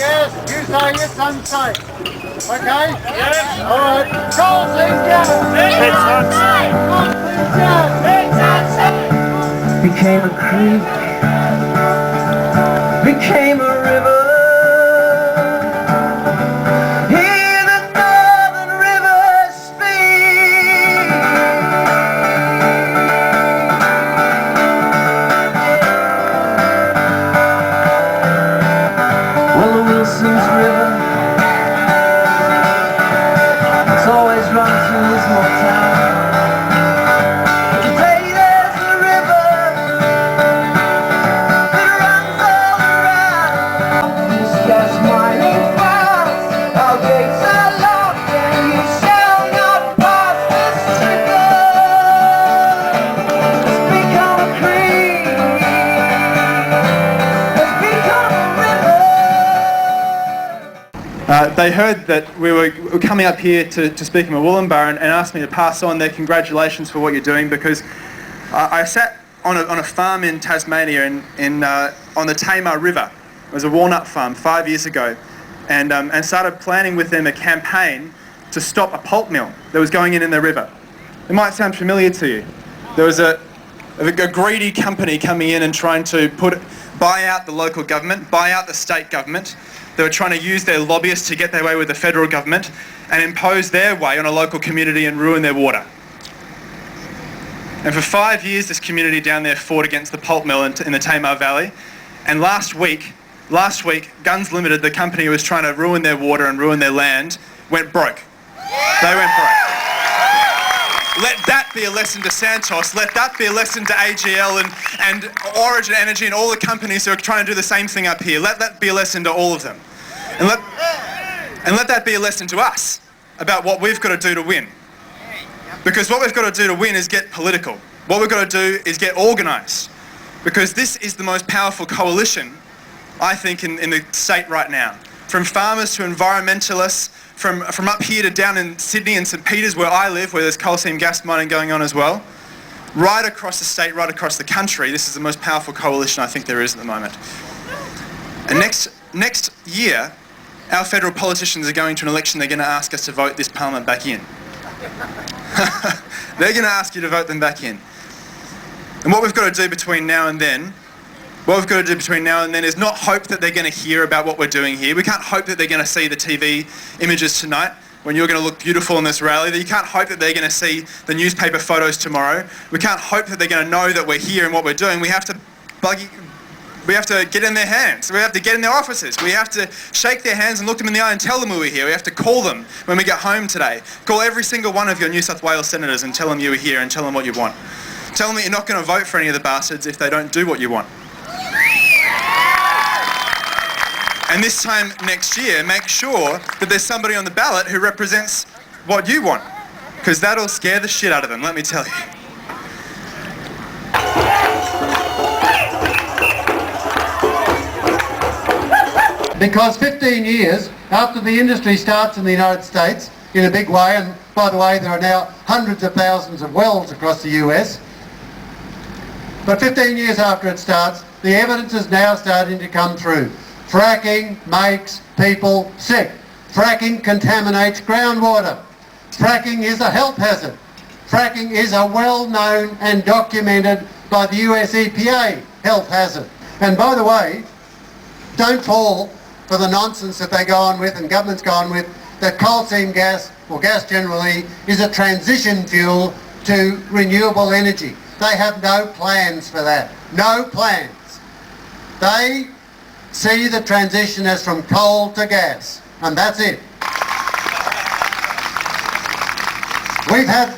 gas, you say it's unsafe. Okay? Yes. Alright. Coal seam gas. It's unsafe. Coal seam gas. It's unsafe. Became a creek, became a river. Hear the northern rivers speak. Well, the Wilson's River, it's always run through this small town. They heard that we were coming up here to speak in Murwillumbah and asked me to pass on their congratulations for what you're doing, because I sat on a farm in Tasmania on the Tamar River. It was a walnut farm 5 years ago, and started planning with them a campaign to stop a pulp mill that was going in the river. It might sound familiar to you. There was a greedy company coming in and trying to buy out the local government, buy out the state government. They were trying to use their lobbyists to get their way with the federal government and impose their way on a local community and ruin their water. And for 5 years, this community down there fought against the pulp mill in the Tamar Valley. And last week, Guns Limited, the company who was trying to ruin their water and ruin their land, went broke. They went broke. Let that be a lesson to Santos. Let that be a lesson to AGL and Origin Energy and all the companies who are trying to do the same thing up here. Let that be a lesson to all of them. And let that be a lesson to us about what we've got to do to win. Because what we've got to do to win is get political. What we've got to do is get organised. Because this is the most powerful coalition, I think, in the state right now. From farmers to environmentalists, from up here to down in Sydney and St Peters where I live, where there's coal seam gas mining going on as well. Right across the state, right across the country, this is the most powerful coalition I think there is at the moment. And next year, our federal politicians are going to an election. They're going to ask us to vote this parliament back in. They're going to ask you to vote them back in. And what we've got to do between now and then is not hope that they're going to hear about what we're doing here. We can't hope that they're going to see the TV images tonight when you're going to look beautiful in this rally. You can't hope that they're going to see the newspaper photos tomorrow. We can't hope that they're going to know that we're here and what we're doing. We have to get in their hands. We have to get in their offices. We have to shake their hands and look them in the eye and tell them we're here. We have to call them when we get home today. Call every single one of your New South Wales senators and tell them you were here and tell them what you want. Tell them that you're not going to vote for any of the bastards if they don't do what you want. And this time next year, make sure that there's somebody on the ballot who represents what you want, because that'll scare the shit out of them, let me tell you. Because 15 years after the industry starts in the United States in a big way, and by the way, there are now hundreds of thousands of wells across the US, but 15 years after it starts, the evidence is now starting to come through. Fracking makes people sick. Fracking contaminates groundwater. Fracking is a health hazard. Fracking is a well-known and documented by the US EPA health hazard. And by the way, don't fall for the nonsense that they go on with and governments go on with, that coal seam gas, or gas generally, is a transition fuel to renewable energy. They have no plans for that. No plans. They see the transition as from coal to gas, and that's it. We've had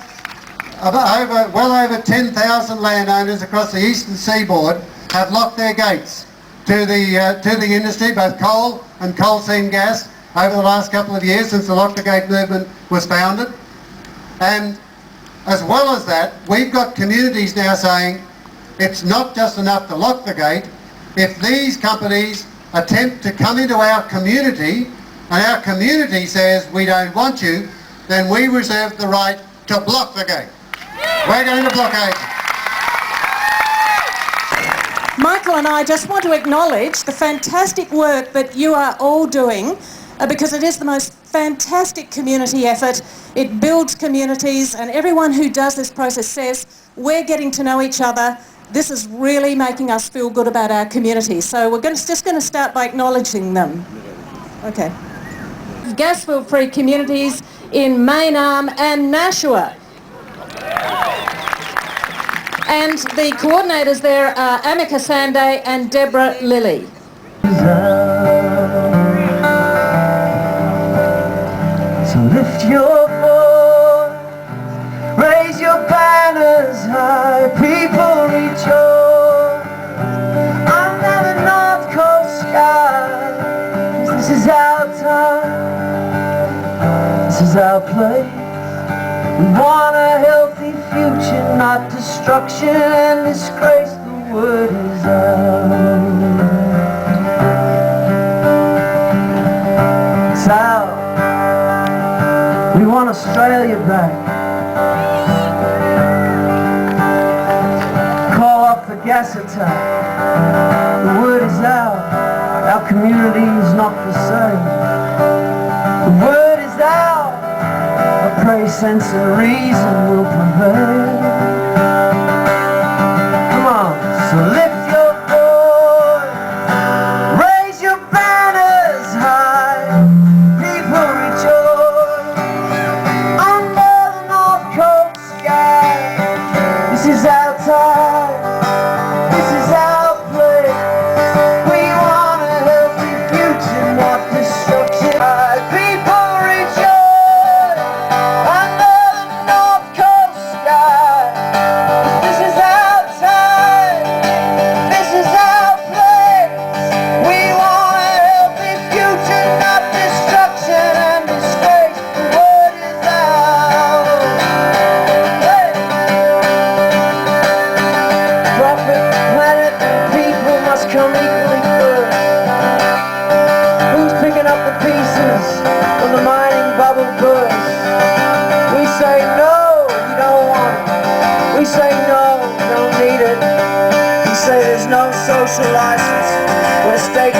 well over 10,000 landowners across the eastern seaboard have locked their gates to the industry, both coal and coal seam gas, over the last couple of years since the Lock the Gate movement was founded. And as well as that, we've got communities now saying it's not just enough to lock the gate. If these companies attempt to come into our community and our community says we don't want you, then we reserve the right to block the gate. We're going to blockade. Michael and I just want to acknowledge the fantastic work that you are all doing because it is the most fantastic community effort. It builds communities, and everyone who does this process says, we're getting to know each other. This is really making us feel good about our community. So we're just going to start by acknowledging them. Okay. Gas-filled-free communities in Maynarm and Nashua. And the coordinators there are Amika Sanday and Deborah Lilly. So lift your voice, raise your banners high, people rejoice under the North Coast sky. 'Cause this is our time, this is our place. We want a healthy future, not destruction and disgrace. The word is out. It's out. We want Australia back. Call off the gas attack. The word is out. Our community is not the same. The word is out. I pray sense and reason will prevail. Come on, so lift your voice, raise your banners high, people rejoice under the North Coast sky. This is our time, this is our place. We want a healthy future, not destruction. People rejoice under the North Coast sky. This is our time, this is our place. We want a healthy future, not destruction and disgrace. The word is out. Hey. Profit, planet, and people must come equally first. Who's picking up the pieces when the mining bubble bursts? We say no, we don't want it. We say no, we don't need it. We say there's no social license where state